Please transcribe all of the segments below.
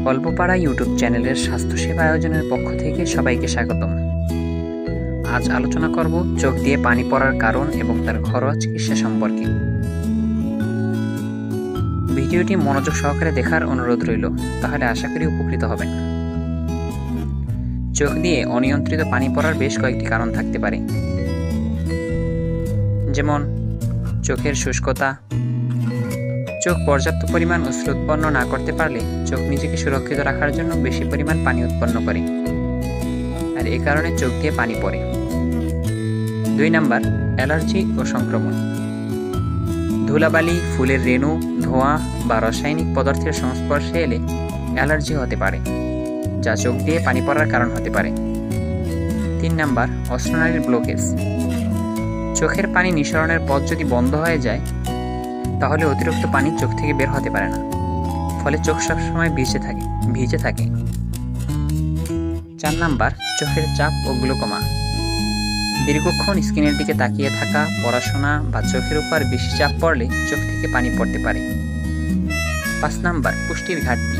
অল্পপাড়া YouTube চ্যানেলের স্বাস্থ্যসেবা আয়োজনের পক্ষ থেকে সবাইকে স্বাগতম। আজ আলোচনা করব চোখ দিয়ে পানি পড়ার কারণ এবং তার ঘরোয়া চিকিৎসা সম্পর্কে। ভিডিওটি মনোযোগ সহকারে দেখার অনুরোধ রইল, তাহলে আশা করি উপকৃত হবেন। চোখ দিয়ে অনিয়ন্ত্রিত পানি পড়ার বেশ কয়েকটি কারণ থাকতে পারে, যেমন চোখের শুষ্কতা। চোখ পর্যাপ্ত পরিমাণ অশ্রু উৎপন্ন না করতে পারলে চোখ নিজেকে সুরক্ষিত রাখার জন্য বেশি পরিমাণ পানি উৎপন্ন করে, আর এ কারণে চোখ দিয়ে পানি পড়ে। 2 নাম্বার, অ্যালার্জি ও সংক্রমণ। ধুলাবালি, ফুলের রেণু, ধোঁয়া বা রাসায়নিক পদার্থের সংস্পর্শে এলে অ্যালার্জি হতে পারে, যা চোখ দিয়ে পানি পড়ার কারণ হতে পারে। 3 নাম্বার, অশ্রুনালীর ব্লকেজ। চোখের পানি নিঃসরণের পথ যদি বন্ধ হয়ে যায়, তাহলে অতিরিক্ত পানি চোখ থেকে বের হতে পারে না, ফলে চোখ সবসময় ভিজে থাকে। 4 নাম্বার, চোখের চাপ ও গ্লুকোমা। দীর্ঘক্ষণ স্ক্রিনের দিকে তাকিয়ে থাকা, পড়াশোনা বা চোখের উপর বেশি চাপ পড়লে চোখ থেকে পানি পড়তে পারে। 5 নাম্বার, পুষ্টির ঘাটতি।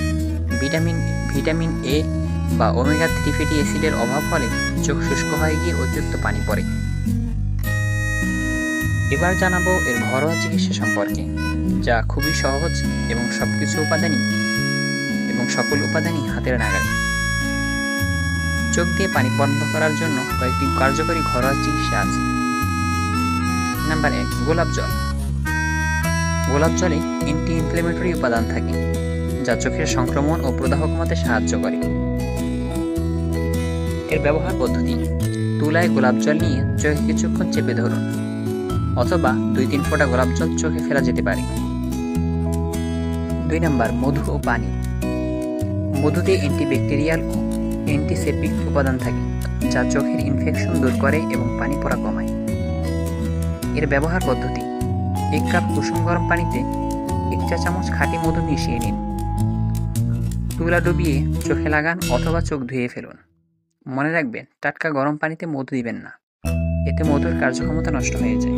ভিটামিন এ বা ওমেগা 3 ফ্যাটি অ্যাসিডের অভাব হলে চোখ শুষ্ক হয়ে গিয়ে অতিরিক্ত পানি পড়ে। এবার জানাবো এর ঘরোয়া চিকিৎসা সম্পর্কে, যা খুবই সহজ এবং সকল উপাদানই হাতের নাগালে। চোখ দিয়ে পানি বন্ধ করার জন্য কয়েকটি কার্যকরী ঘরোয়া চিকিৎসা আছে। নাম্বার 1, গোলাপ জল। গোলাপ জলে অ্যান্টি ইনফ্ল্যামেটরি উপাদান থাকে, যা চোখের সংক্রমণ ও প্রদাহ কমাতে সাহায্য করে। এর ব্যবহার পদ্ধতি: তুলায় গোলাপ জল নিয়ে চোখে কিছুক্ষণ চেপে ধরুন, অথবা 2-3 ফোঁটা গোলাপ জল চোখে ফেলা যেতে পারে। 2 নাম্বার, মধু ও পানি। মধুতে অ্যান্টিব্যাকটেরিয়াল ও অ্যান্টিসেপটিক উপাদান থাকে, যা চোখের ইনফেকশন দূর করে এবং পানি পড়া কমায়। এর ব্যবহার পদ্ধতি: 1 কাপ কুসুম গরম পানিতে 1 চা চামচ খাঁটি মধু মিশিয়ে নিন, তুলা ডুবিয়ে চোখে লাগান অথবা চোখ ধুয়ে ফেলুন। মনে রাখবেন, টাটকা গরম পানিতে মধু দিবেন না, এতে মধুর কার্যক্ষমতা নষ্ট হয়ে যায়।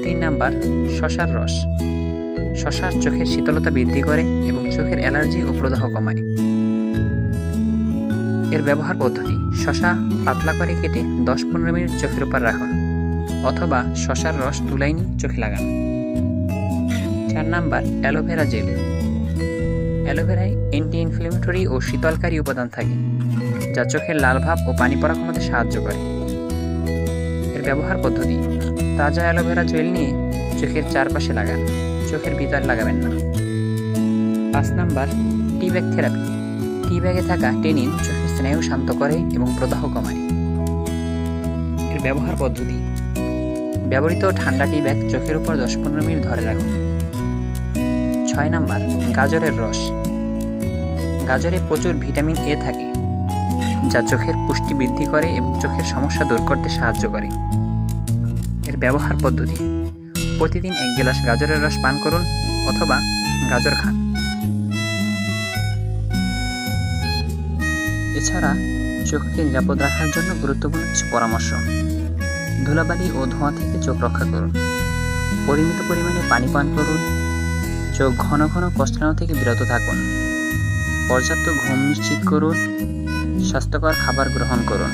3 নাম্বার, শসার রস। শসা চোখের শীতলতা বৃদ্ধি করে এবং চোখের অ্যালার্জি ও প্রদাহ কমায়। এর ব্যবহার পদ্ধতি: শসা পাতলা করে কেটে 10-15 মিনিট চোখের উপর রাখুন, অথবা শসার রস তুলাই নিয়ে চোখে লাগান। 4 নাম্বার, অ্যালোভেরা জেল। অ্যালোভেরায় অ্যান্টি ইনফ্ল্যামেটরি ও শীতলকারী উপাদান থাকে, যা চোখের লাল ভাব ও পানি পড়া কমাতে সাহায্য করে। এর ব্যবহার পদ্ধতি: তাজা অ্যালোভেরা জেল নিয়ে চোখের চারপাশে লাগান, চোখের ভিতর লাগাবেন না। 5 নাম্বার, টি ব্যাগ থেরাপি। টি ব্যাগে থাকা টেনিন চোখের স্নায়ু শান্ত করে এবং প্রদাহ কমায়। এর ব্যবহার পদ্ধতি: ব্যবহৃত ঠান্ডা টি ব্যাগ চোখের উপর 10-15 মিনিট ধরে রাখুন। 6 নাম্বার, গাজরের রস। গাজরে প্রচুর ভিটামিন এ থাকে, যা চোখের পুষ্টি বৃদ্ধি করে এবং চোখের সমস্যা দূর করতে সাহায্য করে। এর ব্যবহার পদ্ধতি: প্রতিদিন 1 গ্লাস গাজরের রস পান করুন, অথবা গাজর খান। এছাড়া চোখকে নিরাপদ রাখার জন্য গুরুত্বপূর্ণ কিছু পরামর্শ: ধুলাবালি ও ধোঁয়া থেকে চোখ রক্ষা করুন, পরিমিত পরিমাণে পানি পান করুন, চোখ ঘন ঘন কচলানো থেকে বিরত থাকুন, পর্যাপ্ত ঘুম নিশ্চিত করুন, স্বাস্থ্যকর খাবার গ্রহণ করুন,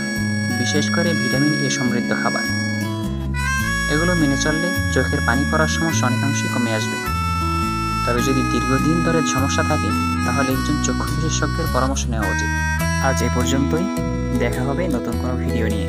বিশেষ করে ভিটামিন এ সমৃদ্ধ খাবার। এগুলো মেনে চললে চোখের পানি পড়ার সমস্যা অনেকাংশই কমে আসবে। তবে যদি দীর্ঘদিন ধরে সমস্যা থাকে, তাহলে একজন চক্ষু বিশেষজ্ঞের পরামর্শ নেওয়া উচিত। আজ এ পর্যন্তই, দেখা হবে নতুন কোনো ভিডিও নিয়ে।